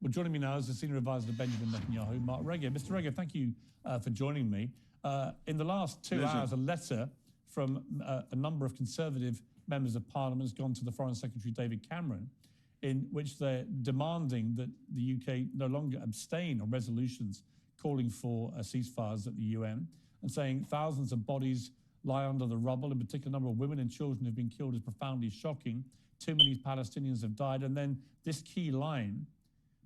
Well, joining me now is the senior advisor to Benjamin Netanyahu, Mark Regev. Mr. Regev, thank you for joining me. In the last 2 hours, a letter from a number of Conservative members of Parliament has gone to the Foreign Secretary David Cameron, in which they're demanding that the UK no longer abstain on resolutions calling for ceasefires at the UN, and saying thousands of bodies lie under the rubble. In particular, a number of women and children have been killed is profoundly shocking. Too many Palestinians have died. And then this key line: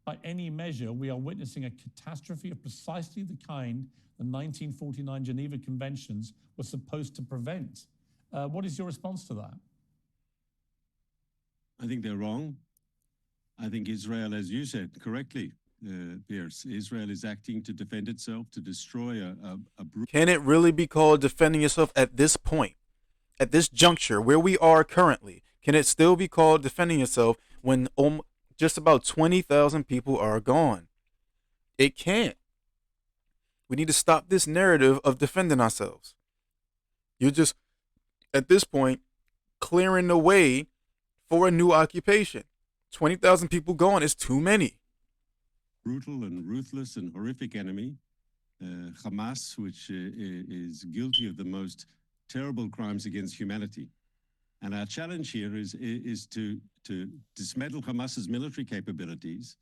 by any measure, we are witnessing a catastrophe of precisely the kind the 1949 Geneva Conventions were supposed to prevent. What is your response to that? I think they're wrong. I think Israel, as you said correctly, Pierce, Israel is acting to defend itself, to destroy a Can it really be called defending yourself at this point, at this juncture where we are currently? Can it still be called defending yourself when just about 20,000 people are gone? It can't. We need to stop this narrative of defending ourselves. You're just, at this point, clearing the way for a new occupation. 20,000 people gone is too many. Brutal and ruthless and horrific enemy, Hamas, which is guilty of the most terrible crimes against humanity. And our challenge here is to dismantle Hamas's military capabilities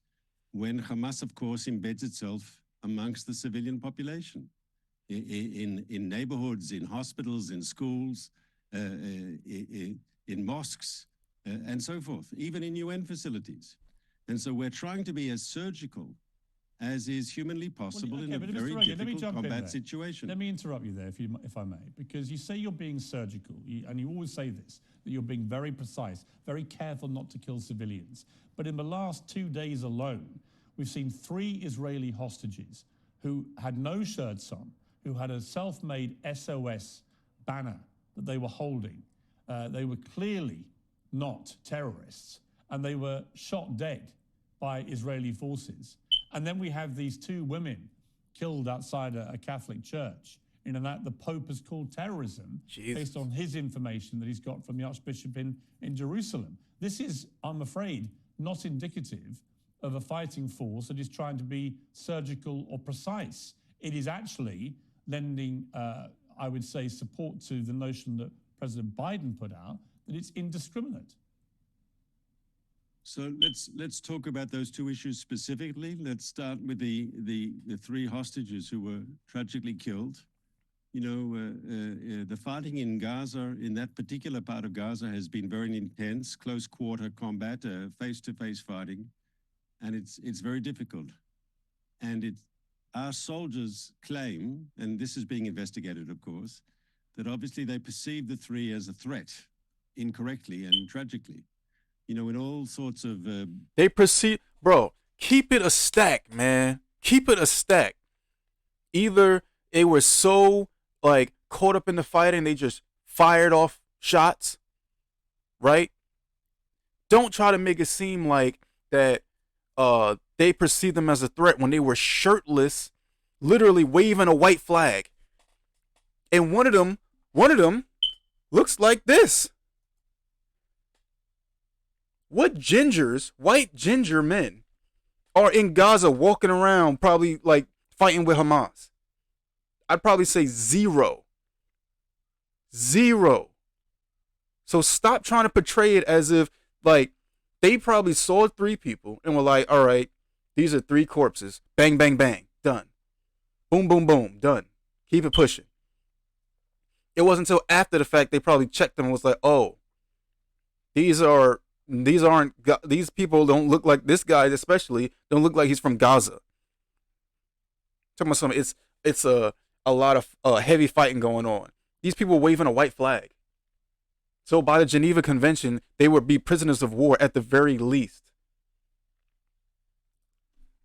when Hamas, of course, embeds itself amongst the civilian population, in neighborhoods, in hospitals, in schools, in mosques, and so forth, even in UN facilities. And so we're trying to be as surgical as is humanly possible in a very difficult combat situation. Let me interrupt you there, if I may, because you say you're being surgical, and you always say this, that you're being very precise, very careful not to kill civilians. But in the last 2 days alone, we've seen 3 Israeli hostages who had no shirts on, who had a self-made SOS banner that they were holding. They were clearly not terrorists, and they were shot dead by Israeli forces. And then we have these 2 women killed outside a Catholic church in an act the Pope has called terrorism, based on his information that he's got from the Archbishop in Jerusalem. This is, I'm afraid, not indicative of a fighting force that is trying to be surgical or precise. It is actually lending, I would say, support to the notion that President Biden put out, that it's indiscriminate. So let's talk about those 2 issues specifically. Let's start with the 3 hostages who were tragically killed. You know, the fighting in Gaza, in that particular part of Gaza, has been very intense, close quarter combat, face-to-face fighting, and it's very difficult. And our soldiers claim, and this is being investigated, of course, that obviously they perceive the 3 as a threat, incorrectly and tragically. You know, in all sorts of... They perceive... Bro, keep it a stack, man. Keep it a stack. Either they were so, like, caught up in the fight and they just fired off shots, right? Don't try to make it seem like that they perceived them as a threat when they were shirtless, literally waving a white flag. And one of them looks like this. What gingers, white ginger men, are in Gaza walking around probably like fighting with Hamas? I'd probably say 0. 0. So stop trying to portray it as if like they probably saw 3 people and were like, all right, these are 3 corpses. Bang, bang, bang. Done. Boom, boom, boom. Done. Keep it pushing. It wasn't until after the fact they probably checked them and was like, oh, these people don't look like, this guy especially don't look like he's from Gaza. Talking about something, it's a lot of heavy fighting going on. These people waving a white flag. So by the Geneva Convention, they would be prisoners of war at the very least.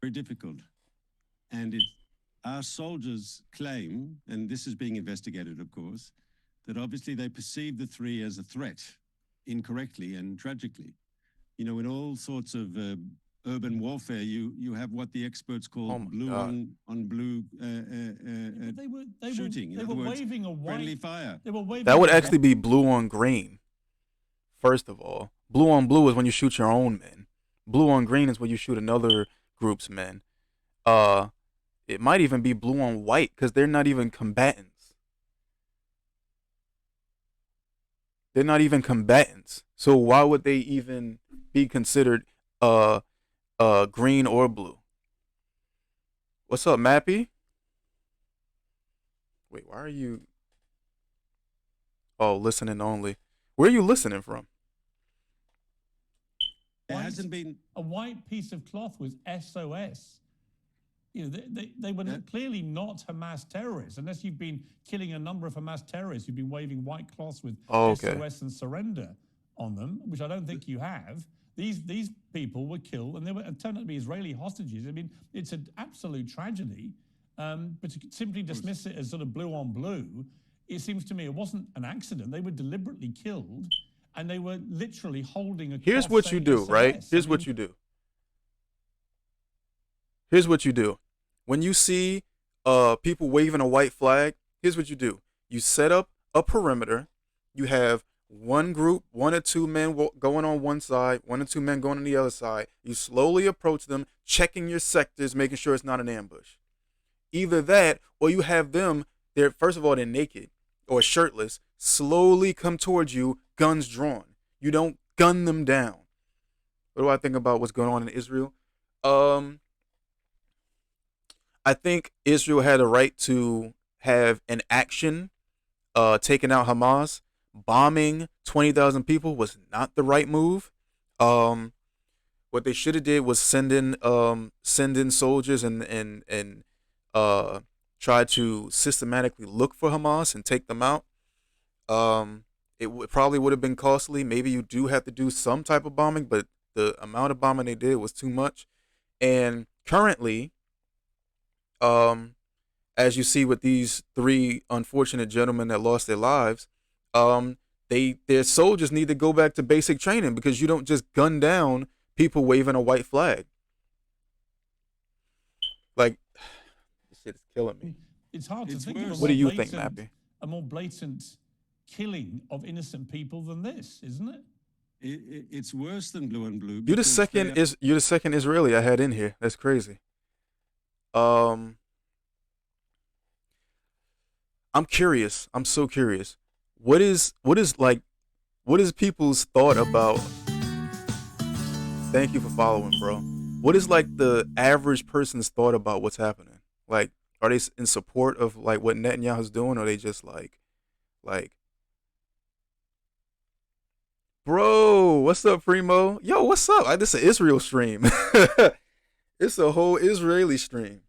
Very difficult. And our soldiers claim, and this is being investigated, of course, that obviously they perceive the 3 as a threat, incorrectly and tragically. You know, in all sorts of urban warfare, you have what the experts call blue on blue shooting. They were waving a white friendly fire. That would actually be blue on green. First of all, blue on blue is when you shoot your own men. Blue on green is when you shoot another group's men. Uh, it might even be blue on white because they're not even combatants. They're not even combatants. So why would they even be considered green or blue? What's up, Mappy? Wait, why are you? Oh, listening only. Where are you listening from? There hasn't been a white piece of cloth was SOS. You know, they were clearly not Hamas terrorists, unless you've been killing a number of Hamas terrorists who've been waving white cloths with SOS and surrender on them, which I don't think you have. These people were killed, and they were turned out to be Israeli hostages. I mean, it's an absolute tragedy. But to simply dismiss it as sort of blue on blue, it seems to me it wasn't an accident. They were deliberately killed, and they were literally holding a. Here's what you do, right? Here's what you do. Here's what you do. When you see people waving a white flag, here's what you do. You set up a perimeter. You have one group, 1 or 2 men going on one side, 1 or 2 men going on the other side. You slowly approach them, checking your sectors, making sure it's not an ambush. Either that, or you have them, first of all, they're naked or shirtless, slowly come towards you, guns drawn. You don't gun them down. What do I think about what's going on in Israel? I think Israel had a right to have an action taking out Hamas. Bombing 20,000 people was not the right move. What they should have did was send in soldiers and try to systematically look for Hamas and take them out. Probably would have been costly. Maybe you do have to do some type of bombing, but the amount of bombing they did was too much. And currently, as you see with these 3 unfortunate gentlemen that lost their lives, their soldiers need to go back to basic training, because you don't just gun down people waving a white flag. Like, this shit is killing me. It's hard to think of what do you think, Mappy? A more blatant killing of innocent people than this, isn't it? It's worse than blue and blue. You're the second Israeli I had in here. That's crazy. I'm curious. I'm so curious. What is people's thought about? Thank you for following, bro. What is like the average person's thought about what's happening? Like, are they in support of like what Netanyahu's doing, or are they just like, bro, what's up, Primo? Yo, what's up? This is an Israel stream. It's a whole Israeli stream.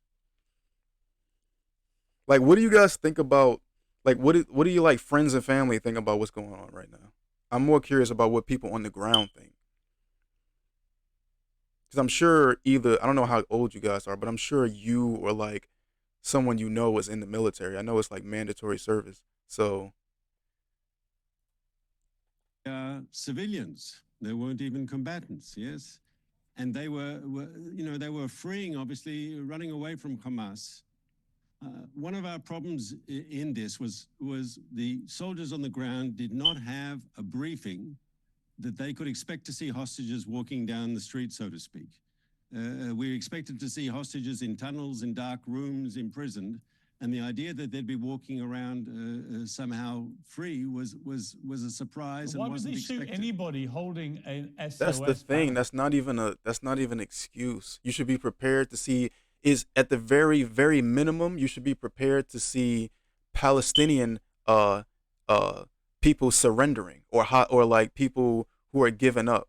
Like, what do you guys think about? Like, what do you, like, friends and family think about what's going on right now? I'm more curious about what people on the ground think. Because I'm sure I don't know how old you guys are, but I'm sure you or, like, someone you know is in the military. I know it's, like, mandatory service. So. Civilians. They weren't even combatants, yes? And they were freeing, obviously, running away from Hamas. One of our problems in this was the soldiers on the ground did not have a briefing that they could expect to see hostages walking down the street, so to speak. We expected to see hostages in tunnels, in dark rooms, imprisoned, and the idea that they'd be walking around somehow free was a surprise. Why would they shoot anybody holding an SOS? That's the thing. That's not even an excuse. You should be prepared to see. Is at the very, very minimum, you should be prepared to see Palestinian people surrendering, or like people who are giving up.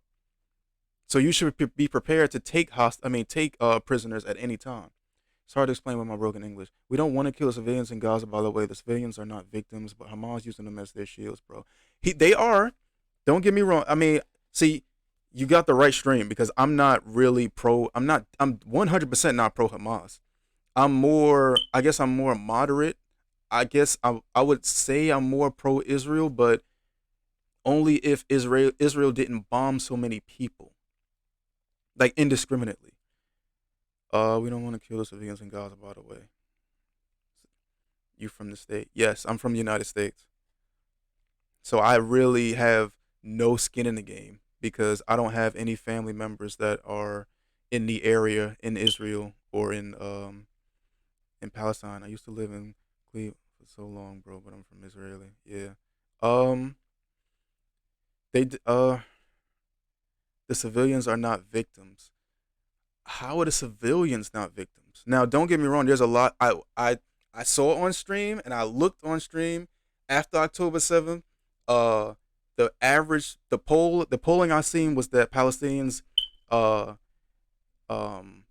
So you should be prepared to take prisoners at any time. It's hard to explain with my broken English. We don't want to kill civilians in Gaza, by the way. The civilians are not victims, but Hamas using them as their shields, bro. They are. Don't get me wrong. I mean, see, you got the right stream, because I'm not really I'm 100% not pro Hamas. I'm more moderate. I guess I would say I'm more pro Israel, but only if Israel didn't bomb so many people, like, indiscriminately. We don't want to kill the civilians in Gaza, by the way. You from the state? Yes, I'm from the United States. So I really have no skin in the game, because I don't have any family members that are in the area in Israel or in Palestine. I used to live in Cleveland for so long, bro, but I'm from Israeli. Yeah. Um, the civilians are not victims. How are the civilians not victims? Now, don't get me wrong. There's a lot. I saw it on stream and I looked on stream after October 7th. Uh, the polling I seen was that Palestinians, uh, um,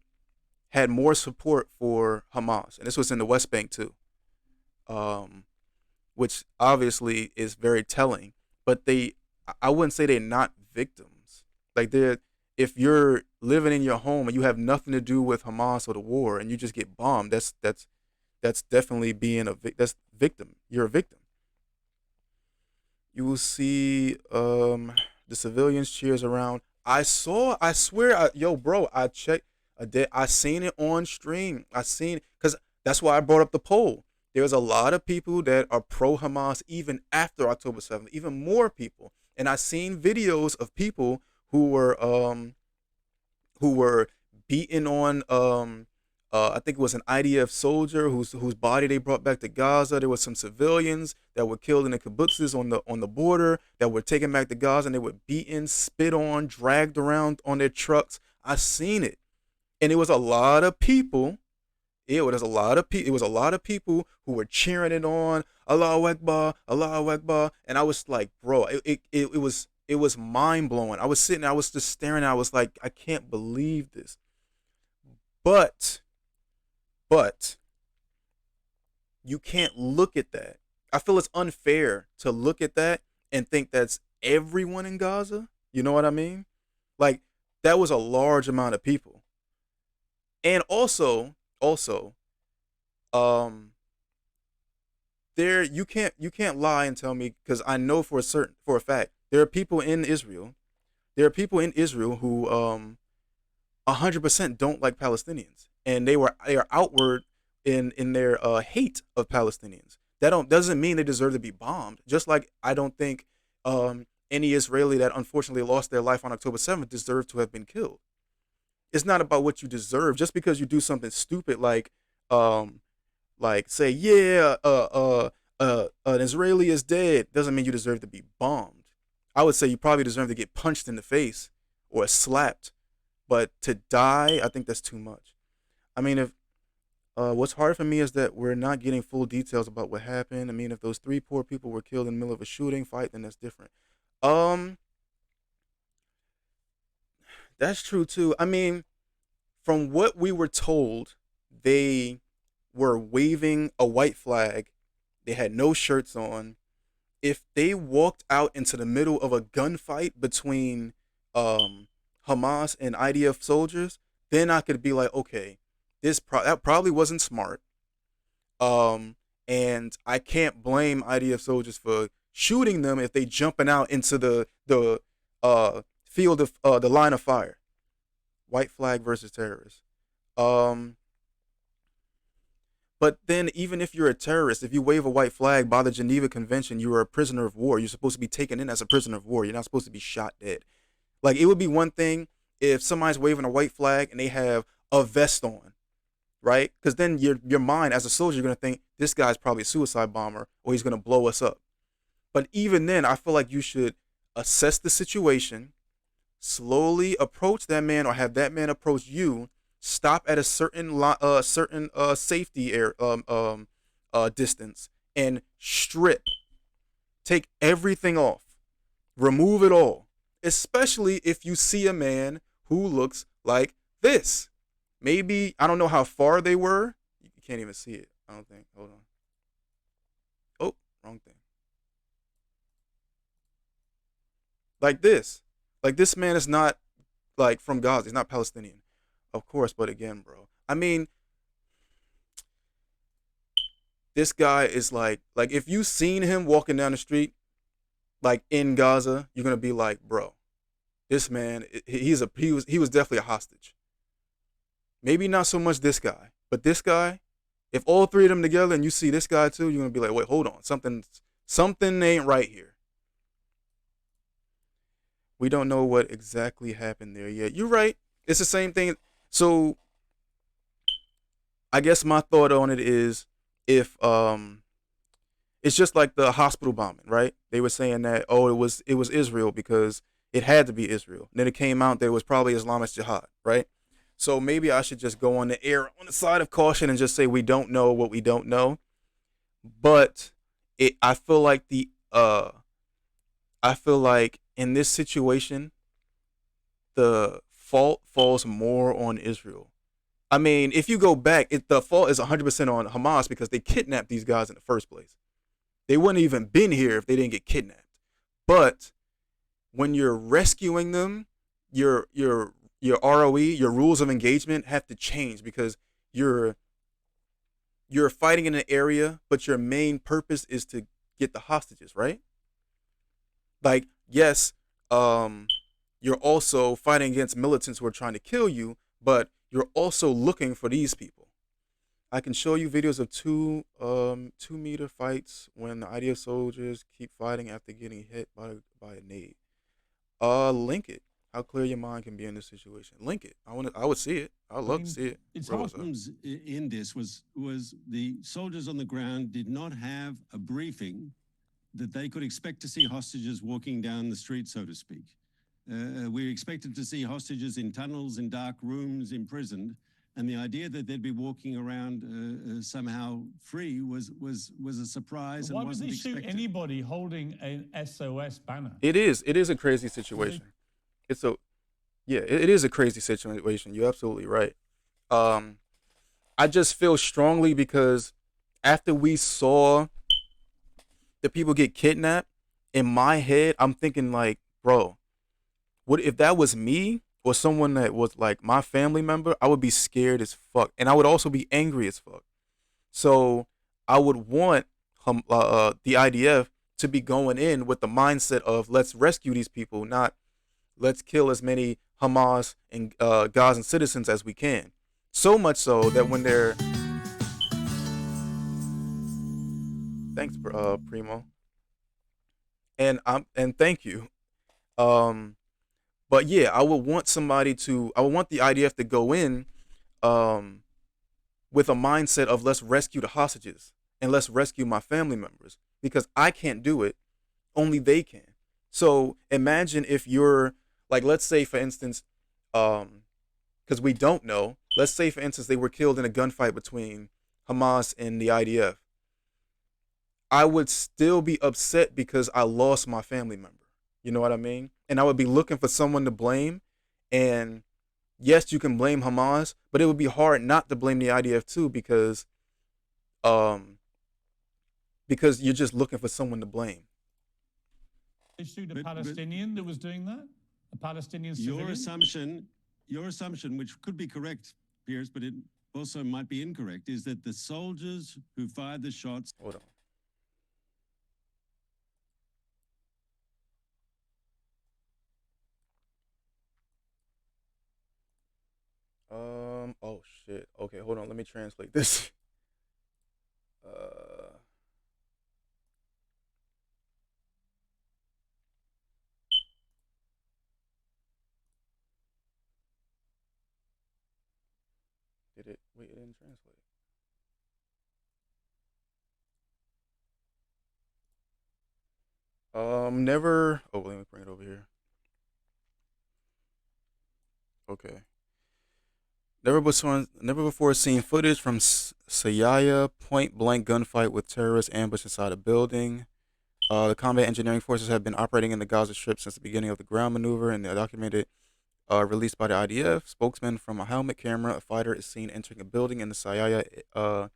had more support for Hamas, and this was in the West Bank too. Um, which obviously is very telling. But I wouldn't say they're not victims. Like if you're living in your home and you have nothing to do with Hamas or the war, and you just get bombed, that's definitely being that's victim. You're a victim. You will see the civilians cheers around. I swear, yo, bro, I checked. I seen it on stream. I seen because that's why I brought up the poll. There's a lot of people that are pro Hamas even after October 7th, even more people. And I seen videos of people who were beaten on I think it was an IDF soldier whose body they brought back to Gaza. There were some civilians that were killed in the kibbutzes on the border that were taken back to Gaza, and they were beaten, spit on, dragged around on their trucks. I seen it, and it was a lot of people. It was a lot of people. It was a lot of people who were cheering it on, Allahu Akbar, Allahu Akbar, and I was like, bro, it was mind blowing. I was sitting, I was just staring. I was like, I can't believe this. But you can't look at that. I feel it's unfair to look at that and think that's everyone in Gaza. You know what I mean? Like that was a large amount of people. And also, um, there you can't lie and tell me because I know for a fact there are people in Israel. There are people in Israel who 100% don't like Palestinians, and they are outward in their hate of Palestinians. That doesn't mean they deserve to be bombed. Just like I don't think any Israeli that unfortunately lost their life on October 7th deserved to have been killed. It's not about what you deserve. Just because you do something stupid um say yeah an Israeli is dead doesn't mean you deserve to be bombed. I would say you probably deserve to get punched in the face or slapped, but to die, I think that's too much. I mean, if what's hard for me is that we're not getting full details about what happened. I mean, if those three poor people were killed in the middle of a shooting fight, then that's different. Um, that's true too. I mean, from what we were told, they were waving a white flag. They had no shirts on. If they walked out into the middle of a gunfight between Hamas and IDF soldiers, then I could be like, okay, that probably wasn't smart. And I can't blame IDF soldiers for shooting them if they jumping out into the field of the line of fire. White flag versus terrorists. Um, but then even if you're a terrorist, if you wave a white flag by the Geneva Convention, you are a prisoner of war. You're supposed to be taken in as a prisoner of war. You're not supposed to be shot dead. Like it would be one thing if somebody's waving a white flag and they have a vest on, right? Because then your mind as a soldier, you're gonna think this guy's probably a suicide bomber or he's gonna blow us up. But even then, I feel like you should assess the situation, slowly approach that man or have that man approach you. Stop at a certain safety air distance and strip, take everything off, remove it all. Especially if you see a man who looks like this. Maybe I don't know how far they were. You can't even see it. I don't think. Hold on. Oh, wrong thing. Like this. Like this man is not like from Gaza. He's not Palestinian, of course. But again, bro, I mean, this guy is like if you seen him walking down the street, like in Gaza, you're gonna be like, bro, this man, he was definitely a hostage. Maybe not so much this guy, but this guy. If all three of them together and you see this guy too, you're gonna be like, wait, hold on, something ain't right here. We don't know what exactly happened there yet. You're right. It's the same thing. So I guess my thought on it is if it's just like the hospital bombing, right? They were saying that it was Israel because it had to be Israel. And then it came out that it was probably Islamist Jihad, right? So maybe I should just go on the side of caution and just say we don't know what we don't know. But I feel like I feel like in this situation the fault falls more on Israel. I mean, if you go back, the fault is 100% on Hamas because they kidnapped these guys in the first place. They wouldn't even been here if they didn't get kidnapped. But when you're rescuing them, your ROE, your rules of engagement have to change because you're fighting in an area, but your main purpose is to get the hostages, right? Like, yes, you're also fighting against militants who are trying to kill you, but you're also looking for these people. I can show you videos of 2 meter fights when the IDF soldiers keep fighting after getting hit by a nade. Link it. How clear your mind can be in this situation. Link it. I would see it. I'd love to see it. It's Bro, hard. Problems in this was the soldiers on the ground did not have a briefing that they could expect to see hostages walking down the street, so to speak. We expected to see hostages in tunnels, in dark rooms, imprisoned, and the idea that they'd be walking around somehow free was a surprise. Why and would wasn't they shoot expected. anybody holding an SOS banner? It is a crazy situation. It is a crazy situation. You're absolutely right. I just feel strongly because after we saw the people get kidnapped, in my head, I'm thinking like, bro, what if that was me or someone that was like my family member? I would be scared as fuck, and I would also be angry as fuck. So I would want the IDF to be going in with the mindset of let's rescue these people, not let's kill as many Hamas and Gazan citizens as we can. So much so that when they're thanks, Primo, and thank you. But yeah, I would want the IDF to go in with a mindset of let's rescue the hostages and let's rescue my family members because I can't do it, only they can. So imagine if you're like, let's say for instance, because we don't know, let's say for instance they were killed in a gunfight between Hamas and the IDF. I would still be upset because I lost my family member. You know what I mean? And I would be looking for someone to blame. And yes, you can blame Hamas, but it would be hard not to blame the IDF too because you're just looking for someone to blame. They shoot a Palestinian that was doing that? A Palestinian civilian? Your assumption, which could be correct, Piers, but it also might be incorrect, is that the soldiers who fired the shots. Hold on. Oh shit. Okay, hold on. Let me translate this. Did it? Wait, it didn't translate. Never. Oh, let me bring it over here. Okay. Never before seen footage from Sayaya point blank gunfight with terrorists ambushed inside a building. The combat engineering forces have been operating in the Gaza Strip since the beginning of the ground maneuver, and the documented released by the IDF spokesman from a helmet camera. A fighter is seen entering a building in the Sayaya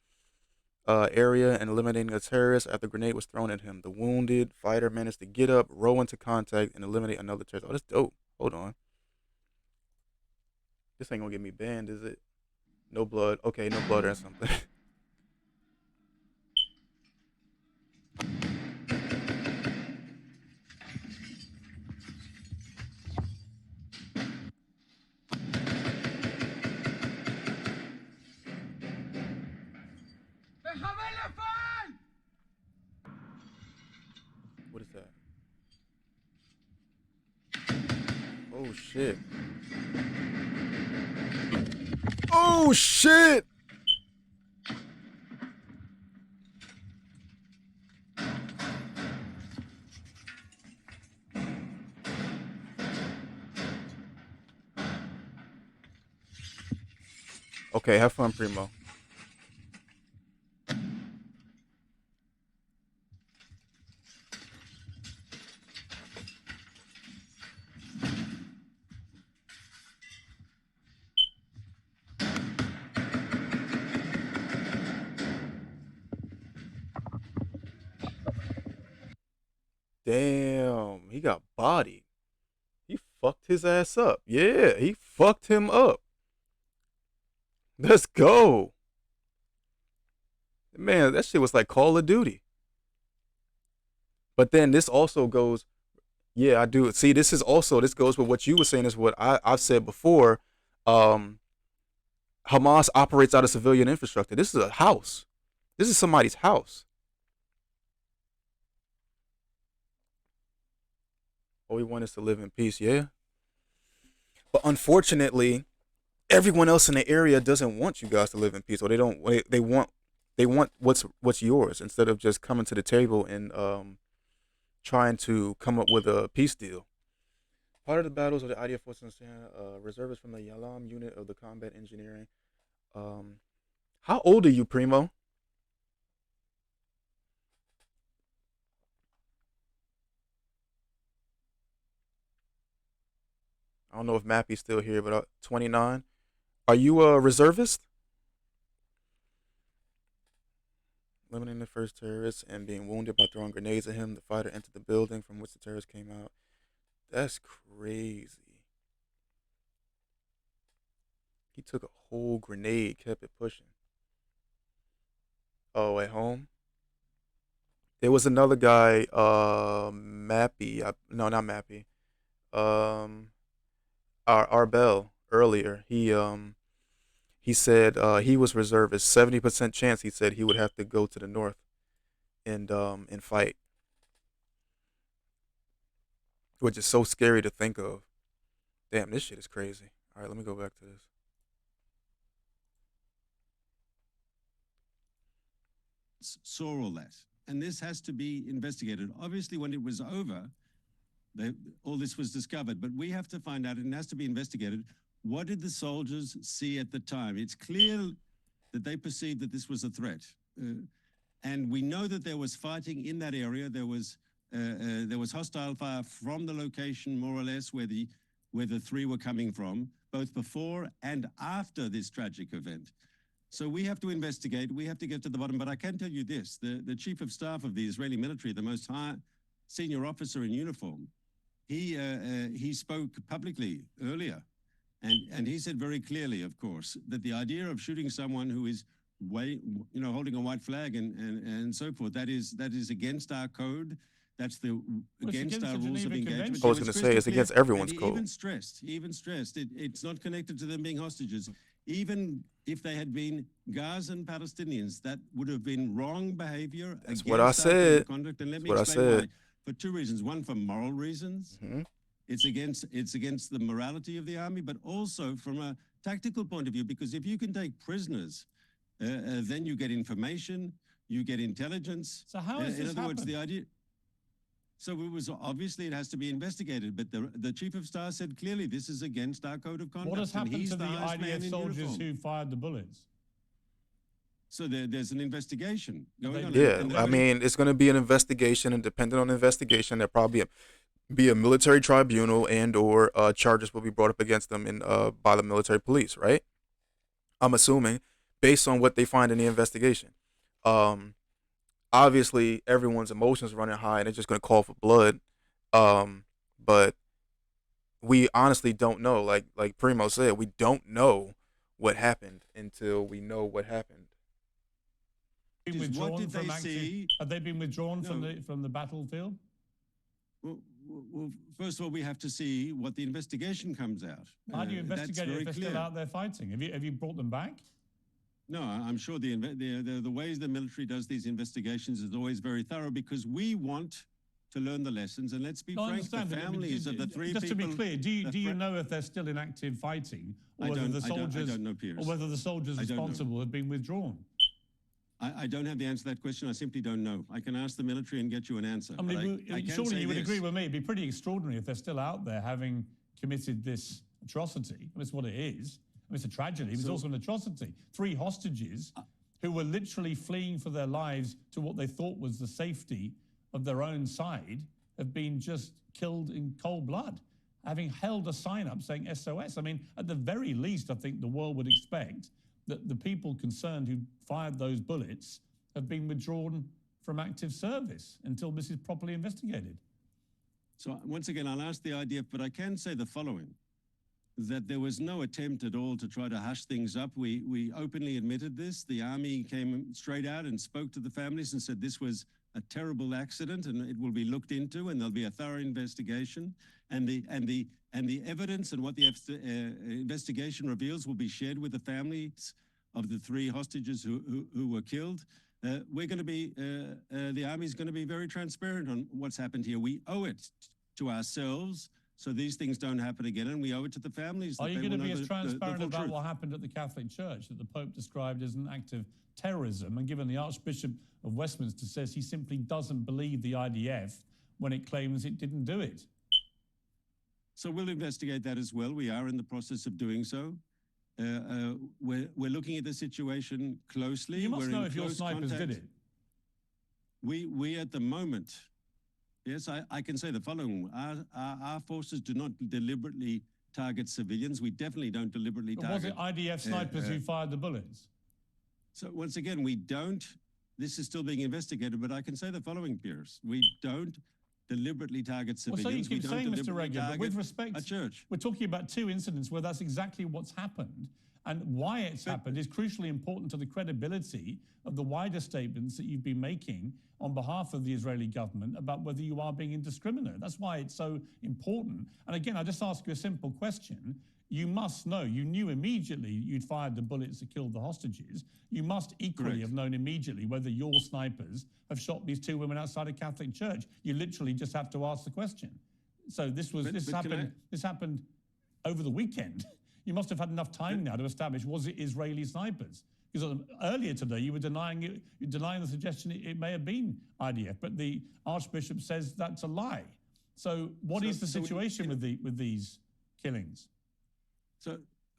area and eliminating a terrorist after a grenade was thrown at him. The wounded fighter managed to get up, row into contact, and eliminate another terrorist. Oh, that's dope. Hold on. This ain't gonna get me banned, is it? No blood. Okay, no blood or something. What is that? Oh shit. Oh shit! Okay, have fun, Primo. Damn, he got bodied. He fucked his ass up. Yeah, he fucked him up. Let's go. Man, that shit was like Call of Duty. But then this also goes, yeah, I do. See, this goes with what you were saying, is what I've said before. Um, Hamas operates out of civilian infrastructure. This is a house. This is somebody's house. All we want is to live in peace, yeah. But unfortunately, everyone else in the area doesn't want you guys to live in peace, or they want what's yours, instead of just coming to the table and trying to come up with a peace deal. Part of the battles of the IDF forces, reservists from the Yalam unit of the combat engineering. How old are you, Primo? I don't know if Mappy's still here, but 29. Are you a reservist? Eliminating the first terrorist and being wounded by throwing grenades at him, the fighter entered the building from which the terrorist came out. That's crazy. He took a whole grenade, kept it pushing. Oh, at home? There was another guy, Mappy. No, not Mappy. Arbel earlier. He said he was reservist. 70% chance, he said, he would have to go to the north and fight, which is so scary to think of. Damn, this shit is crazy. All right, let me go back to this. Saw all that, and this has to be investigated. Obviously, when it was over, all this was discovered, but we have to find out, and it has to be investigated. What did the soldiers see at the time? It's clear that they perceived that this was a threat. And we know that there was fighting in that area. There was hostile fire from the location, more or less, where the three were coming from, both before and after this tragic event. So we have to investigate. We have to get to the bottom. But I can tell you this: the chief of staff of the Israeli military, the most high senior officer in uniform, he spoke publicly earlier, and he said very clearly, of course, that the idea of shooting someone who is holding a white flag and so forth, that is against our code. That's against our rules of engagement. I was going to say it's against everyone's code. He even stressed it's not connected to them being hostages. Even if they had been Gazan Palestinians, that would have been wrong behavior. That's what I said. Conduct. And let me explain why. For two reasons. One, for moral reasons. Mm-hmm. It's against the morality of the army, but also from a tactical point of view, because if you can take prisoners, then you get information, you get intelligence. So how is this in other words, the idea. So it has to be investigated, but the chief of staff said clearly this is against our code of conduct. What has happened to the IDF soldiers who fired the bullets? So there's an investigation going on. Yeah, I mean, it's going to be an investigation, and depending on the investigation, there'll probably be a military tribunal and/or charges will be brought up against them by the military police, right? I'm assuming, based on what they find in the investigation. Obviously, everyone's emotions running high, and they're just going to call for blood. But we honestly don't know. Like Primo said, we don't know what happened until we know what happened. What did they see? Have they been withdrawn from the battlefield? Well, first of all, we have to see what the investigation comes out. How do you investigate if they're still out there fighting? Have you brought them back? No, I'm sure the ways the military does these investigations is always very thorough, because we want to learn the lessons. And let's be No, I frank, the understand, but families of the three just people... to be clear, do you know if they're still in active fighting, or whether the soldiers, I don't know, Piers. or whether the soldiers responsible have been withdrawn? I don't have the answer to that question. I simply don't know. I can ask the military and get you an answer. I mean, surely you would agree with me. It'd be pretty extraordinary if they're still out there having committed this atrocity. I mean, it's what it is. I mean, it's a tragedy. It's also an atrocity. 3 hostages who were literally fleeing for their lives to what they thought was the safety of their own side have been just killed in cold blood, having held a sign up saying SOS. I mean, at the very least, I think the world would expect that the people concerned who fired those bullets have been withdrawn from active service until this is properly investigated. So once again, I'll ask the IDF, but I can say the following, that there was no attempt at all to try to hush things up. We openly admitted this. The army came straight out and spoke to the families and said this was a terrible accident and it will be looked into and there'll be a thorough investigation. And the evidence and what the investigation reveals will be shared with the families of the 3 hostages who were killed. We're going to be, the Army is going to be very transparent on what's happened here. We owe it to ourselves so these things don't happen again, and we owe it to the families. Are you going to be as transparent about what happened at the Catholic Church that the Pope described as an act of terrorism, and given the Archbishop of Westminster says he simply doesn't believe the IDF when it claims it didn't do it? So we'll investigate that as well. We are in the process of doing so. We're looking at the situation closely. You must know if your snipers did it. We at the moment, yes, I can say the following. Our forces do not deliberately target civilians. We definitely don't deliberately target... Was it IDF snipers who fired the bullets? So once again, we don't... This is still being investigated, but I can say the following, Piers. We don't deliberately target civilians. Well, so you keep saying, Mr. Reagan, but with respect, a church. We're talking about 2 incidents where that's exactly what's happened, and why it's happened is crucially important to the credibility of the wider statements that you've been making on behalf of the Israeli government about whether you are being indiscriminate. That's why it's so important. And again, I just ask you a simple question. You must know, you knew immediately you'd fired the bullets that killed the hostages. You must equally have known immediately whether your snipers have shot these 2 women outside a Catholic church. You literally just have to ask the question. So this happened over the weekend. You must have had enough time now to establish, was it Israeli snipers? Because earlier today you were denying the suggestion it may have been IDF, but the Archbishop says that's a lie. So what is the situation with these killings?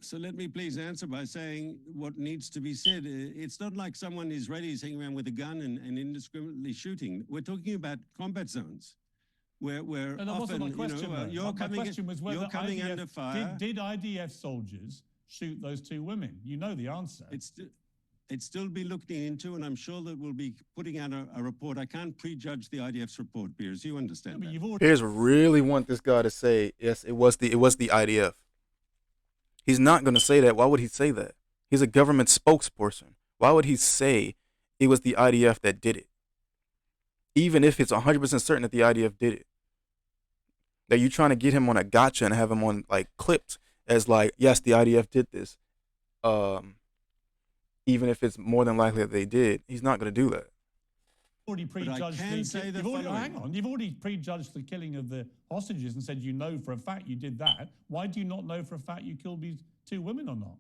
So let me please answer by saying what needs to be said. It's not like someone Israeli is hanging around with a gun and indiscriminately shooting. We're talking about combat zones where that wasn't my question, you're coming under fire. Did IDF soldiers shoot those 2 women? You know the answer. It's still be looked into, and I'm sure that we'll be putting out a report. I can't prejudge the IDF's report, Piers. You understand that. Piers really want this guy to say, yes, it was the IDF. He's not going to say that. Why would he say that? He's a government spokesperson. Why would he say it was the IDF that did it? Even if it's 100% certain that the IDF did it. That you're trying to get him on a gotcha and have him on like clipped as like, yes, the IDF did this. Even if it's more than likely that they did, he's not going to do that. You've already prejudged the killing of the hostages and said you know for a fact you did that. Why do you not know for a fact you killed these 2 women or not?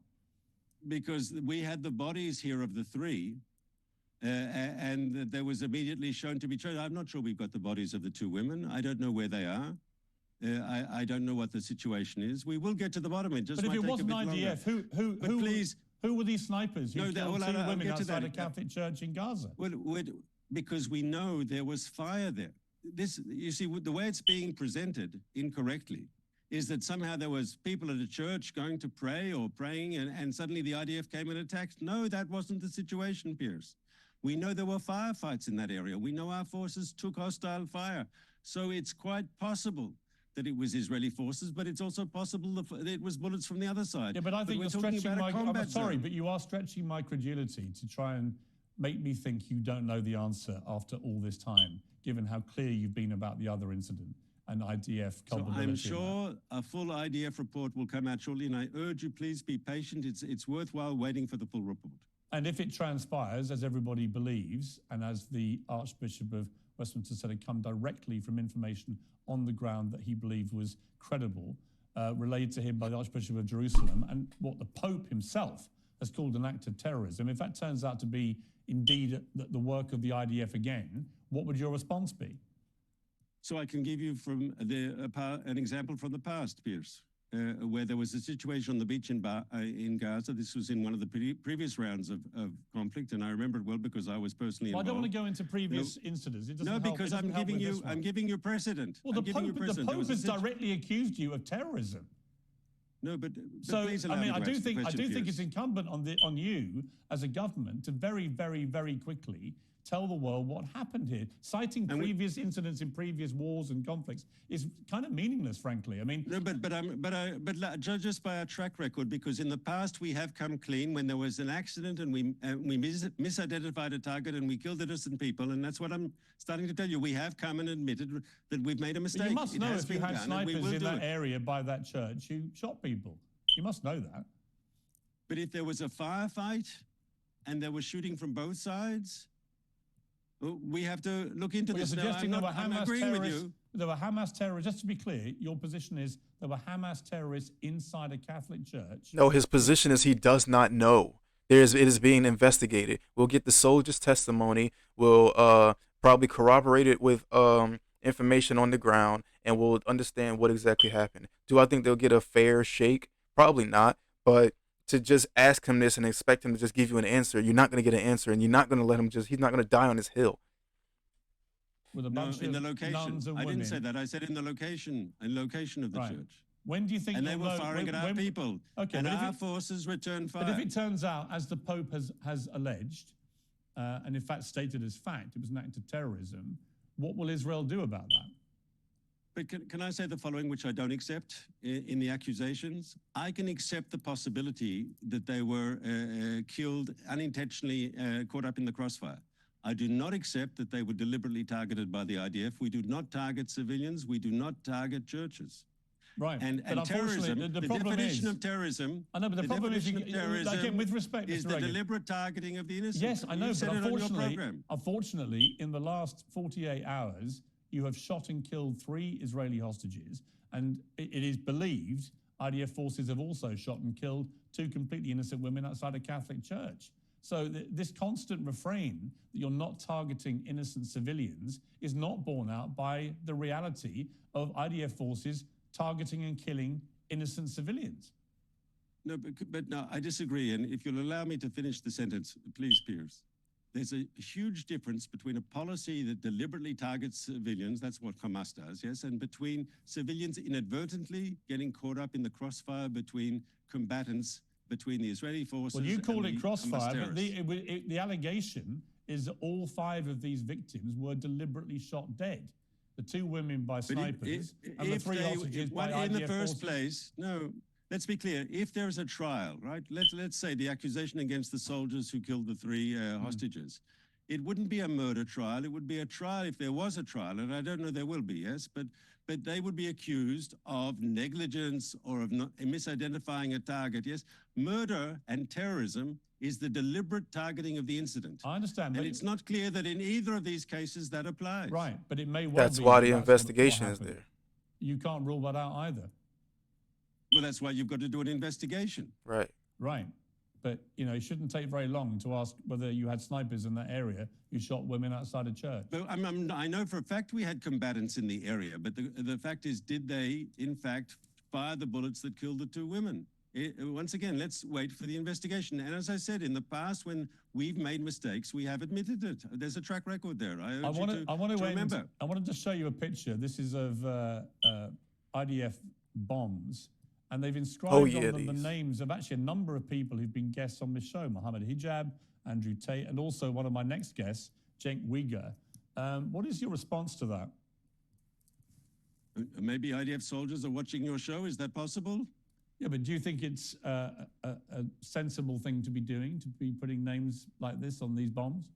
Because we had the bodies here of the 3, and there was immediately shown to be true. I'm not sure we've got the bodies of the 2 women. I don't know where they are. I don't know what the situation is. We will get to the bottom of it. Just but if it wasn't IDF, who were these snipers who killed 2 women outside a Catholic church in Gaza? Because we know there was fire there. You see, the way it's being presented incorrectly is that somehow there was people at a church going to pray or praying and suddenly the IDF came and attacked. No, that wasn't the situation, Piers. We know there were firefights in that area. We know our forces took hostile fire. So it's quite possible that it was Israeli forces, but it's also possible that it was bullets from the other side. Yeah, but I think you're stretching I'm sorry, but you are stretching my credulity to try and make me think you don't know the answer after all this time, given how clear you've been about the other incident and IDF culpability. So I'm sure a full IDF report will come out shortly, and I urge you, please be patient. It's worthwhile waiting for the full report. And if it transpires, as everybody believes, and as the Archbishop of Westminster said had come directly from information on the ground that he believed was credible, relayed to him by the Archbishop of Jerusalem, and what the Pope himself has called an act of terrorism. If that turns out to be indeed the work of the IDF again, what would your response be? So I can give you from an example from the past, Piers, where there was a situation on the beach in Gaza. This was in one of the previous rounds of conflict, and I remember it well because I was personally involved. I don't want to go into previous incidents. It doesn't no, help. because I'm giving you precedent. Well, the Pope has directly accused you of terrorism. No, but so please allow I mean, me to I do think it's incumbent on you as a government to very, very, very quickly tell the world what happened here. Citing previous incidents in previous wars and conflicts is kind of meaningless, frankly. I mean, no, but judge us by our track record, because in the past we have come clean when there was an accident and we misidentified a target and we killed innocent people, and that's what I'm starting to tell you. We have come and admitted that we've made a mistake. But you must know if you had snipers in that area by that church who shot people. You must know that. But if there was a firefight and there was shooting from both sides, we have to look into this. You're suggesting I'm agreeing with you. There were Hamas terrorists. Just to be clear, your position is there were Hamas terrorists inside a Catholic church. No, his position is he does not know. It is being investigated. We'll get the soldiers' testimony. We'll probably corroborate it with information on the ground, and we'll understand what exactly happened. Do I think they'll get a fair shake? Probably not. But to just ask him this and expect him to just give you an answer, you're not going to get an answer, and you're not going to let him he's not going to die on his hill. With a bunch in of the location. nuns and I women. didn't say that. I said in the location of the church. When do you think? And they were firing at our people. Okay, and our forces returned fire. But if it turns out, as the Pope has alleged, and in fact stated as fact, it was an act of terrorism, what will Israel do about that? But can I say the following, which I don't accept in the accusations? I can accept the possibility that they were killed unintentionally, caught up in the crossfire. I do not accept that they were deliberately targeted by the IDF. We do not target civilians. We do not target churches. Right. And terrorism, the definition of terrorism, I know, but the problem is, again, with respect, is the deliberate targeting of the innocent. Yes, I know, but unfortunately, in the last 48 hours, you have shot and killed 3 Israeli hostages, and it is believed IDF forces have also shot and killed 2 completely innocent women outside a Catholic church. So this constant refrain that you're not targeting innocent civilians is not borne out by the reality of IDF forces targeting and killing innocent civilians. No, but no, I disagree. And if you'll allow me to finish the sentence, please, Piers. There's a huge difference between a policy that deliberately targets civilians, that's what Hamas does, yes, and between civilians inadvertently getting caught up in the crossfire between combatants, between the Israeli forces. Well, you call it crossfire, but the allegation is that all 5 of these victims were deliberately shot dead. The 2 women by snipers and the 3 hostages by IDF in the forces. first place, no. Let's be clear. If there is a trial, right? Let's say the accusation against the soldiers who killed the 3 hostages, it wouldn't be a murder trial. It would be a trial if there was a trial, and I don't know there will be. Yes, but they would be accused of negligence or of misidentifying a target. Yes, murder and terrorism is the deliberate targeting of the incident. I understand, and it's not clear that in either of these cases that applies. Right, but it may well. That's why the investigation is there. You can't rule that out either. Well, that's why you've got to do an investigation. Right. Right. But, it shouldn't take very long to ask whether you had snipers in that area who shot women outside a church. But I know for a fact we had combatants in the area, but the fact is, did they, in fact, fire the bullets that killed the 2 women? Once again, let's wait for the investigation. And as I said, in the past, when we've made mistakes, we have admitted it. There's a track record there. I want to remember. I wanted to show you a picture. This is of IDF bombs. And they've inscribed on them the names of actually a number of people who've been guests on this show. Mohammed Hijab, Andrew Tate, and also one of my next guests, Cenk Uygur. What is your response to that? Maybe IDF soldiers are watching your show. Is that possible? Yeah, but do you think it's a sensible thing to be doing, to be putting names like this on these bombs?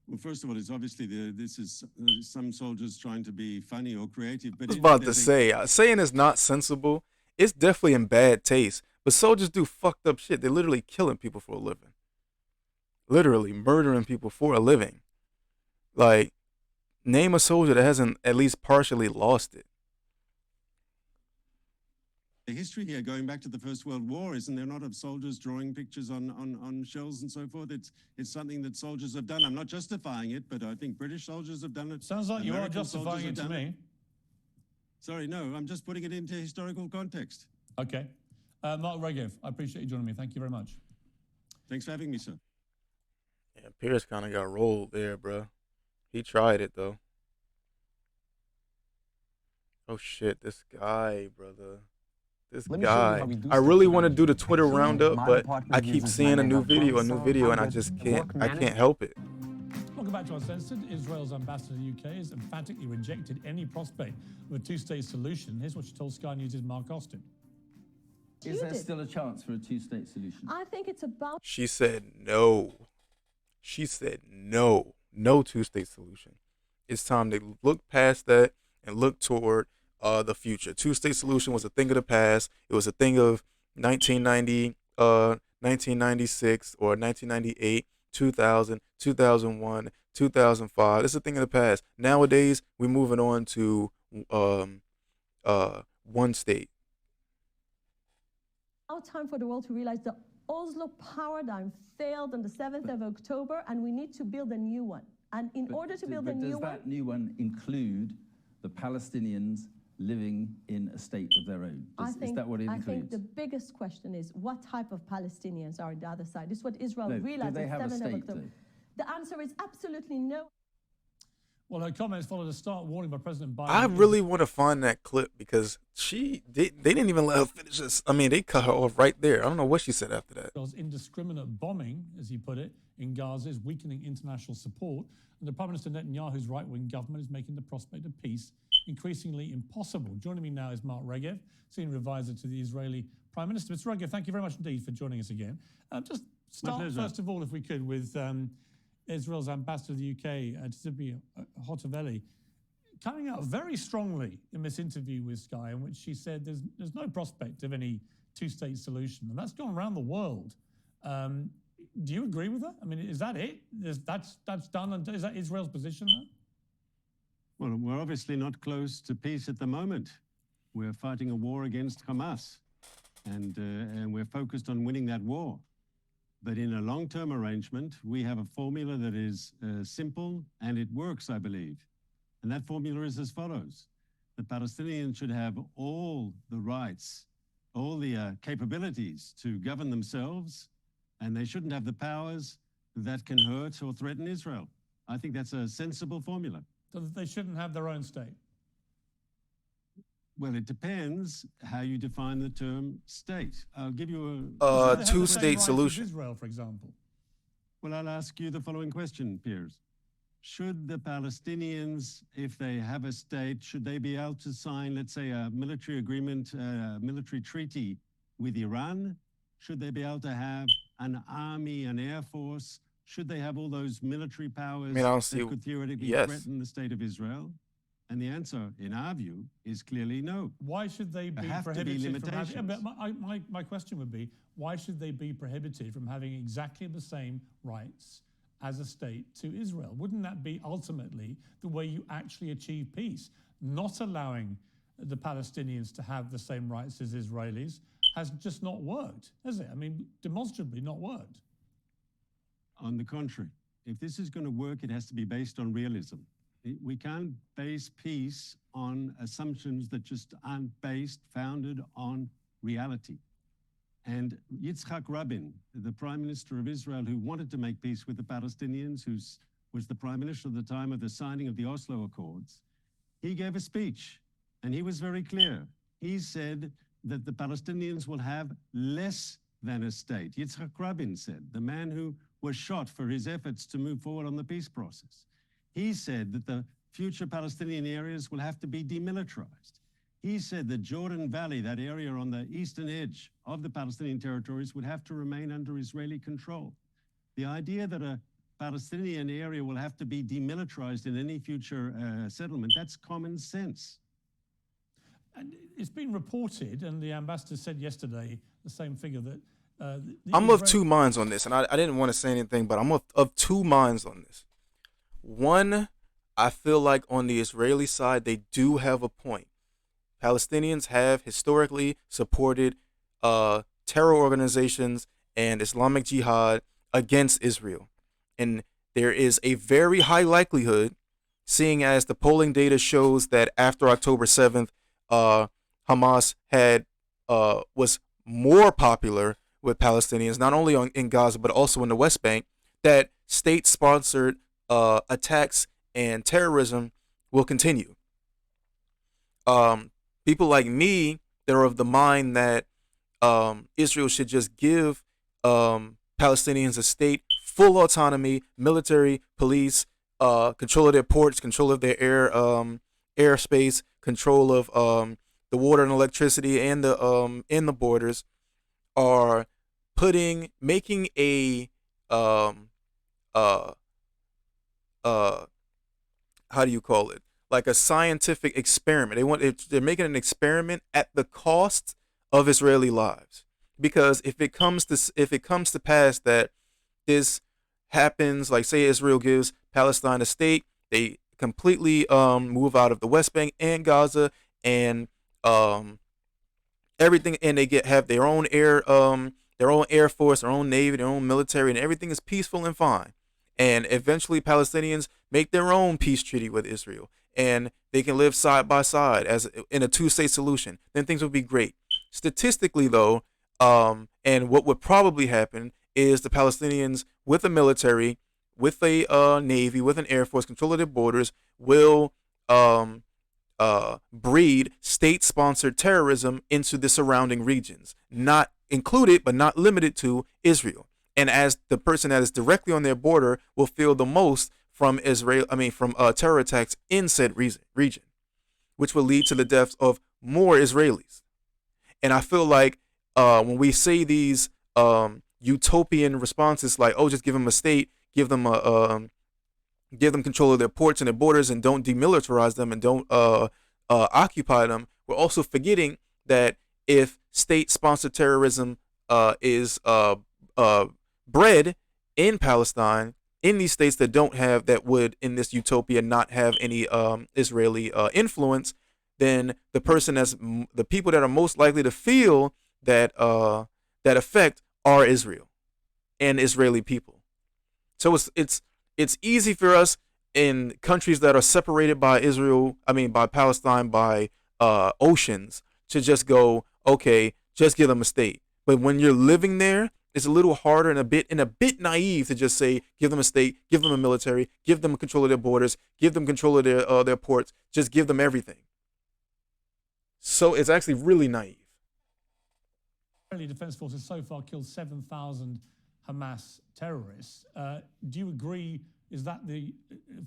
Well, first of all, it's obviously this is some soldiers trying to be funny or creative. But I was about to say, saying it's not sensible. It's definitely in bad taste, but soldiers do fucked up shit. They're literally killing people for a living. Literally murdering people for a living. Like, Name a soldier that hasn't at least partially lost it. The history here, going back to the First World War, isn't there not, of soldiers drawing pictures on shells and so forth? It's something that soldiers have done. I'm not justifying it, but I think British soldiers have done it. Sounds like you are American justifying it soldiers to have done me. Sorry, no, I'm just putting it into historical context. Okay. Mark Regev, I appreciate you joining me. Thank you very much. Thanks for having me, sir. Yeah, Pierce kind of got rolled there, bro. He tried it though. Oh shit, this guy, brother. This guy. I really want to do the Twitter roundup, but I keep seeing a new video, and I just can't. I can't help it. Welcome back to Uncensored. Israel's ambassador to the UK has emphatically rejected any prospect of a two-state solution. Here's what she told Sky News' Mark Austin. Is there still a chance for a two-state solution? I think it's about... She said no. She said no. No two-state solution. It's time to look past that and look toward the future. Two-state solution was a thing of the past. It was a thing of 1990, 1996, or 1998, 2000, 2001, 2005. It's a thing of the past. Nowadays, we're moving on to one state. Now time for the world to realize the Oslo paradigm failed on the 7th of October, and we need to build a new one. And in order to build a new one... Does that new one include the Palestinians living in a state of their own? Is that what it includes? I think the biggest question is, what type of Palestinians are on the other side? This is what Israel realized on the 7th of October. The answer is absolutely no. Well, her comments followed a stark warning by President Biden. I really want to find that clip because they didn't even let her finish this. I mean, they cut her off right there. I don't know what she said after that. Israel's indiscriminate bombing, as he put it, in Gaza is weakening international support, and the Prime Minister Netanyahu's right-wing government is making the prospect of peace increasingly impossible. Joining me now is Mark Regev, Senior Advisor to the Israeli Prime Minister. Mr. Regev, thank you very much indeed for joining us again. Just start, first of all, if we could, with Israel's ambassador to the UK, Tzipi Hotovely, coming out very strongly in this interview with Sky, in which she said there's no prospect of any two-state solution, and that's gone around the world. Do you agree with that? I mean, is that it? That's done, and is that Israel's position now? Well, we're obviously not close to peace at the moment. We're fighting a war against Hamas, and we're focused on winning that war. But in a long-term arrangement, we have a formula that is simple, and it works, I believe. And that formula is as follows. The Palestinians should have all the rights, all the capabilities to govern themselves, and they shouldn't have the powers that can hurt or threaten Israel. I think that's a sensible formula. So that they shouldn't have their own state? Well, it depends how you define the term state. I'll give you a two-state solution. Israel, for example. Well, I'll ask you the following question, Piers. Should the Palestinians, if they have a state, should they be able to sign, let's say, a military agreement, a military treaty with Iran? Should they be able to have an army, an air force? Should they have all those military powers that could theoretically threaten the state of Israel? And the answer, in our view, is clearly no. Why should they be prohibited from having... My question would be, why should they be prohibited from having exactly the same rights as a state to Israel? Wouldn't that be ultimately the way you actually achieve peace? Not allowing the Palestinians to have the same rights as Israelis has just not worked, has it? I mean, demonstrably not worked. On the contrary, if this is going to work, it has to be based on realism. We can't base peace on assumptions that just aren't founded on reality. And Yitzhak Rabin, the Prime Minister of Israel, who wanted to make peace with the Palestinians, who was the Prime Minister at the time of the signing of the Oslo Accords, he gave a speech, and he was very clear. He said that the Palestinians will have less than a state. Yitzhak Rabin said, the man who was shot for his efforts to move forward on the peace process. He said that the future Palestinian areas will have to be demilitarized. He said the Jordan Valley, that area on the eastern edge of the Palestinian territories, would have to remain under Israeli control. The idea that a Palestinian area will have to be demilitarized in any future settlement, that's common sense. And it's been reported, and the ambassador said yesterday the same figure, that I'm of two minds on this, and I didn't want to say anything, but I'm of two minds on this. One, I feel like on the Israeli side, they do have a point. Palestinians have historically supported terror organizations and Islamic Jihad against Israel. And there is a very high likelihood, seeing as the polling data shows that after October 7th, Hamas was more popular with Palestinians, not only in Gaza, but also in the West Bank, that state-sponsored attacks and terrorism will continue. People like me that are of the mind that Israel should just give Palestinians a state, full autonomy, military, police, control of their ports, control of their airspace, control of the water and electricity, and the borders, are making a uh how do you call it, like a scientific experiment. They're making an experiment at the cost of Israeli lives, because if it comes to pass that this happens, like say Israel gives Palestine a state, they completely move out of the West Bank and Gaza and everything, and they have their own air force, their own navy, their own military, and everything is peaceful and fine. And eventually Palestinians make their own peace treaty with Israel, and they can live side by side as in a two-state solution. Then things would be great. Statistically, though, and what would probably happen is the Palestinians with a military, with a navy, with an air force, control of their borders, will breed state-sponsored terrorism into the surrounding regions, not included but not limited to Israel. And as the person that is directly on their border will feel the most from terror attacks in said region, which will lead to the deaths of more Israelis. And I feel like when we say these utopian responses, like, oh, just give them a state, give them control of their ports and their borders, and don't demilitarize them, and don't occupy them, we're also forgetting that if state-sponsored terrorism is bred in Palestine, in these states that would in this utopia not have any Israeli influence, then the people that are most likely to feel that effect are Israel and Israeli people. So it's easy for us in countries that are separated by by Palestine, by oceans, to just go, okay, just give them a state. But when you're living there, it's a little harder and a bit naive to just say, give them a state, give them a military, give them control of their borders, give them control of their ports, just give them everything. So it's actually really naive. Israeli Defense Forces so far killed 7,000 Hamas terrorists. Do you agree? Is that the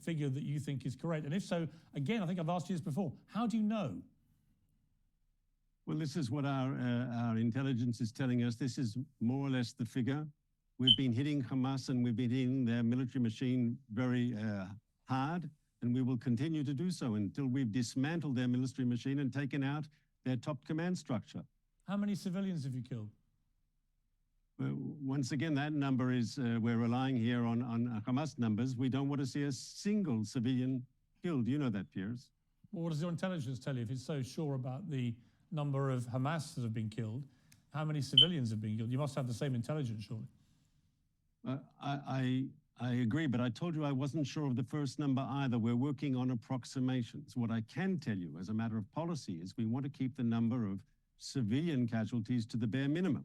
figure that you think is correct? And if so, again, I think I've asked you this before. How do you know? Well, this is what our intelligence is telling us. This is more or less the figure. We've been hitting Hamas and we've been hitting their military machine very hard, and we will continue to do so until we've dismantled their military machine and taken out their top command structure. How many civilians have you killed? Well, once again, that number is, we're relying here on Hamas numbers. We don't want to see a single civilian killed. You know that, Piers. Well, what does your intelligence tell you? If it's so sure about the number of Hamas that have been killed, how many civilians have been killed? You must have the same intelligence, surely. I agree, but I told you I wasn't sure of the first number either. We're working on approximations. What I can tell you as a matter of policy is we want to keep the number of civilian casualties to the bare minimum.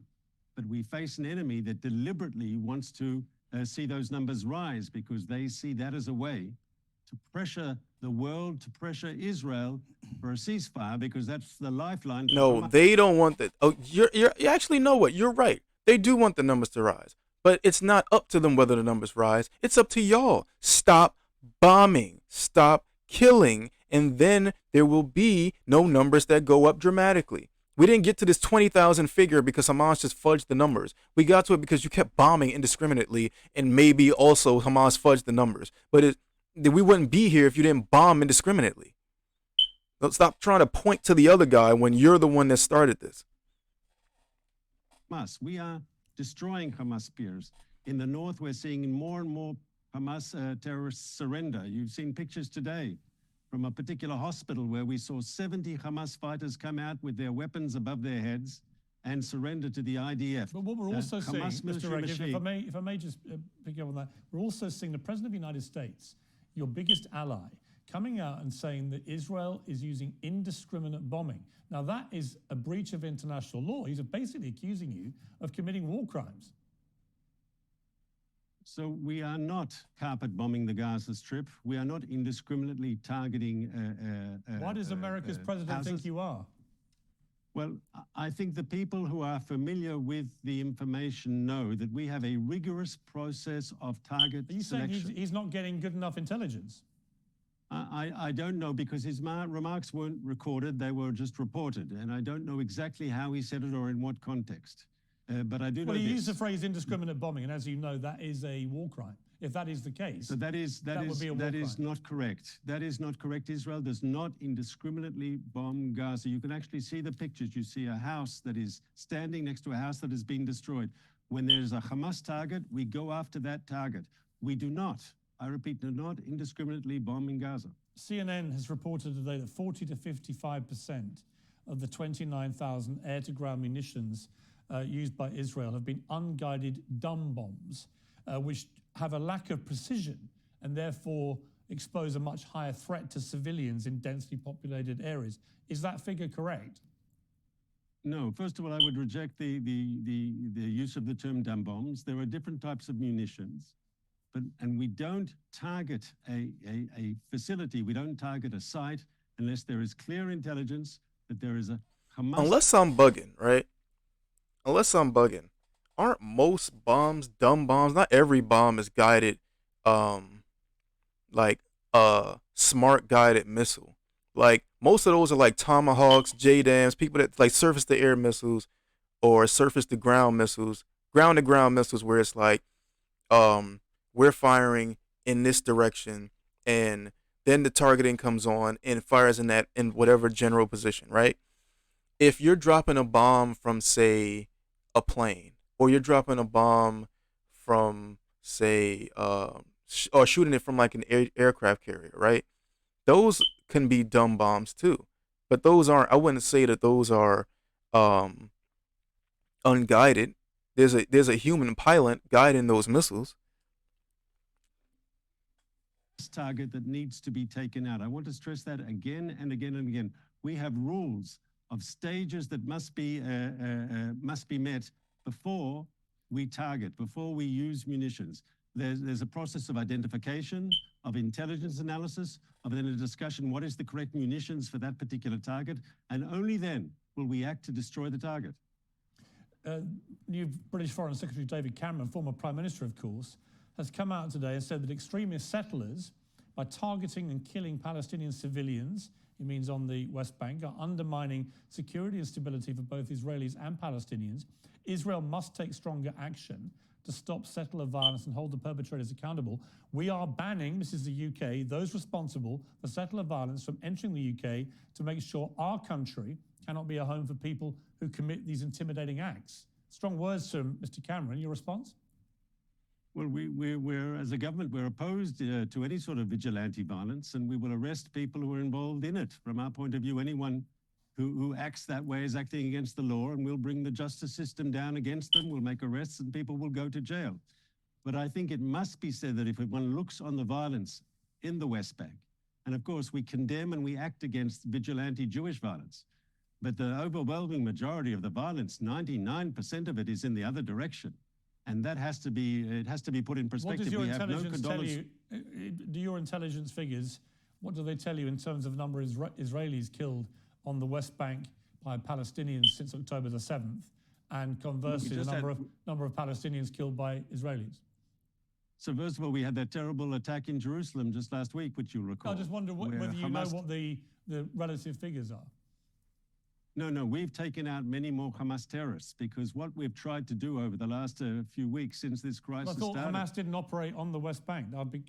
But we face an enemy that deliberately wants to see those numbers rise, because they see that as a way to pressure the world, to pressure Israel for a ceasefire, because that's the lifeline. No, they don't want that. Oh, you actually know what? You're right. They do want the numbers to rise, but it's not up to them whether the numbers rise. It's up to y'all. Stop bombing, stop killing, and then there will be no numbers that go up dramatically. We didn't get to this 20,000 figure because Hamas just fudged the numbers. We got to it because you kept bombing indiscriminately, and maybe also Hamas fudged the numbers. But we wouldn't be here if you didn't bomb indiscriminately. Stop trying to point to the other guy when you're the one that started this. Hamas, we are destroying Hamas spears. In the north, we're seeing more and more Hamas terrorists surrender. You've seen pictures today from a particular hospital where we saw 70 Hamas fighters come out with their weapons above their heads and surrender to the IDF. But what we're also seeing, Hamas Mr. military Regev, if I may just pick up on that, we're also seeing the President of the United States, your biggest ally, coming out and saying that Israel is using indiscriminate bombing. Now, that is a breach of international law. He's basically accusing you of committing war crimes. So we are not carpet bombing the Gaza Strip. We are not indiscriminately targeting Why does America's president houses. think you are? Well, I think the people who are familiar with the information know that we have a rigorous process of target Are you saying selection. he's not getting good enough intelligence? I don't know because his remarks weren't recorded, they were just reported. And I don't know exactly how he said it or in what context. But I do know Well, he this. used the phrase indiscriminate bombing, and as you know, that is a war crime. If that is the case, So that is not correct. That is not correct. Israel does not indiscriminately bomb Gaza. You can actually see the pictures. You see a house that is standing next to a house that has been destroyed. When there's a Hamas target, we go after that target. We do not, I repeat, do not indiscriminately bomb in Gaza. CNN has reported today that 40 to 55% of the 29,000 air-to-ground munitions used by Israel have been unguided dumb bombs, which have a lack of precision and therefore expose a much higher threat to civilians in densely populated areas. Is that figure correct? No, first of all, I would reject the use of the term dumb bombs. There are different types of munitions, and we don't target a facility, we don't target a site unless there is clear intelligence that there is a Hamas. Unless I'm bugging, right? Unless I'm bugging. Aren't most bombs dumb bombs? Not every bomb is guided, like a smart guided missile. Like most of those are like Tomahawks, JDAMs, people that like surface to air missiles or surface to ground missiles, ground to ground missiles where it's like, we're firing in this direction and then the targeting comes on and fires in whatever general position, right? If you're dropping a bomb from, say, a plane, or you're dropping a bomb from, say, or shooting it from like an aircraft carrier, right? Those can be dumb bombs too, but those aren't. I wouldn't say that those are unguided. There's a human pilot guiding those missiles. Target that needs to be taken out. I want to stress that again and again and again. We have rules of stages that must be met before we target, before we use munitions. There's a process of identification, of intelligence analysis, of then a discussion, what is the correct munitions for that particular target, and only then will we act to destroy the target. New British Foreign Secretary David Cameron, former Prime Minister, of course, has come out today and said that extremist settlers, by targeting and killing Palestinian civilians, it means on the West Bank, are undermining security and stability for both Israelis and Palestinians. Israel must take stronger action to stop settler violence and hold the perpetrators accountable. We are banning, this is the UK, those responsible for settler violence from entering the UK to make sure our country cannot be a home for people who commit these intimidating acts. Strong words from Mr. Cameron. Your response? Well, we're as a government, we're opposed to any sort of vigilante violence, and we will arrest people who are involved in it. From our point of view, anyone who acts that way is acting against the law, and we'll bring the justice system down against them. We'll make arrests and people will go to jail. But I think it must be said that if one looks on the violence in the West Bank, and of course we condemn and we act against vigilante Jewish violence, but the overwhelming majority of the violence, 99% of it, is in the other direction. And that has to be put in perspective. What does your we have no intelligence tell condolence. you? Do your intelligence figures, what do they tell you in terms of number of Israelis killed on the West Bank by Palestinians since October the 7th, and conversely, the number of Palestinians killed by Israelis? So first of all, we had that terrible attack in Jerusalem just last week, which you'll recall. I just wonder whether you know what the relative figures are. No, we've taken out many more Hamas terrorists because what we've tried to do over the last few weeks since this crisis I thought started. Hamas didn't operate on the West Bank. I've been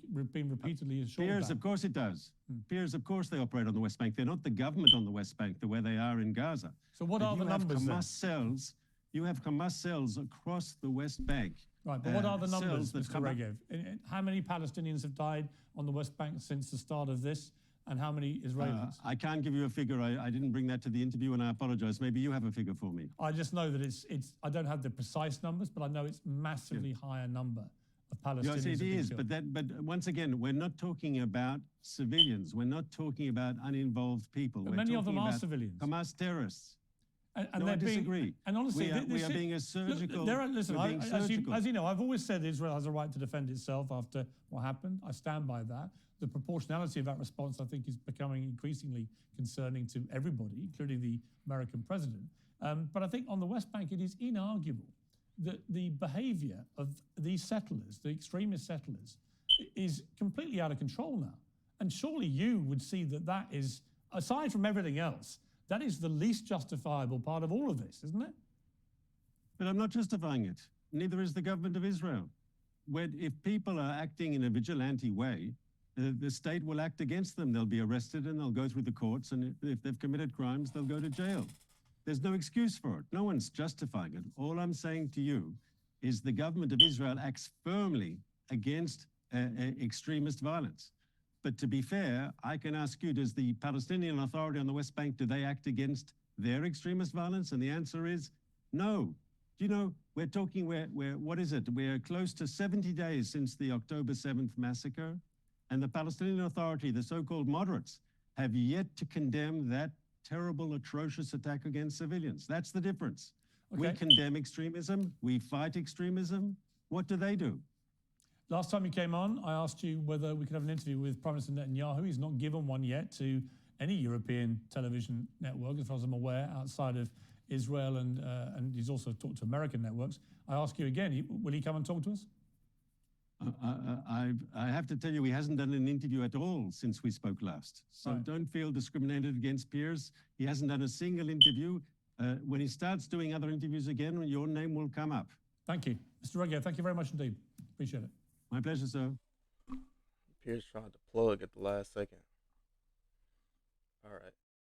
repeatedly assured Piers, that. of course it does. Piers, of course they operate on the West Bank. They're not the government on the West Bank the way they are in Gaza. So what are the numbers then? Hamas cells. You have Hamas cells across the West Bank. Right, but what are the numbers, cells that Mr. come up- Regev? How many Palestinians have died on the West Bank since the start of this, and how many Israelis? I can't give you a figure. I didn't bring that to the interview, and I apologize. Maybe you have a figure for me. I just know that it's. I don't have the precise numbers, but I know it's massively higher number of Palestinians. Yes, it have been is. killed. But once again, we're not talking about civilians. We're not talking about uninvolved people. But We're many of them talking are about civilians. Hamas terrorists. And No, they're I disagree. and honestly, we are being as surgical. Listen, we're being surgical. as you know, I've always said Israel has a right to defend itself after what happened. I stand by that. The proportionality of that response, I think, is becoming increasingly concerning to everybody, including the American president. But I think on the West Bank, it is inarguable that the behavior of these settlers, the extremist settlers, is completely out of control now. And surely you would see that that is, aside from everything else, that is the least justifiable part of all of this, isn't it? But I'm not justifying it. Neither is the government of Israel. If people are acting in a vigilante way, the state will act against them. They'll be arrested and they'll go through the courts. And if they've committed crimes, they'll go to jail. There's no excuse for it. No one's justifying it. All I'm saying to you is the government of Israel acts firmly against extremist violence. But to be fair, I can ask you, does the Palestinian Authority on the West Bank, do they act against their extremist violence? And the answer is no. Do you know, we're talking, what is it? We're close to 70 days since the October 7th massacre. And the Palestinian Authority, the so-called moderates, have yet to condemn that terrible, atrocious attack against civilians. That's the difference. Okay. We condemn extremism. We fight extremism. What do they do? Last time you came on, I asked you whether we could have an interview with Prime Minister Netanyahu. He's not given one yet to any European television network, as far as I'm aware, outside of Israel, and he's also talked to American networks. I ask you again, will he come and talk to us? I have to tell you, he hasn't done an interview at all since we spoke last. So Right. don't feel discriminated against peers. He hasn't done a single interview. When he starts doing other interviews again, your name will come up. Thank you. Mr. Regev, thank you very much indeed. Appreciate it. My pleasure, sir. Pierce tried to plug at the last second. All right.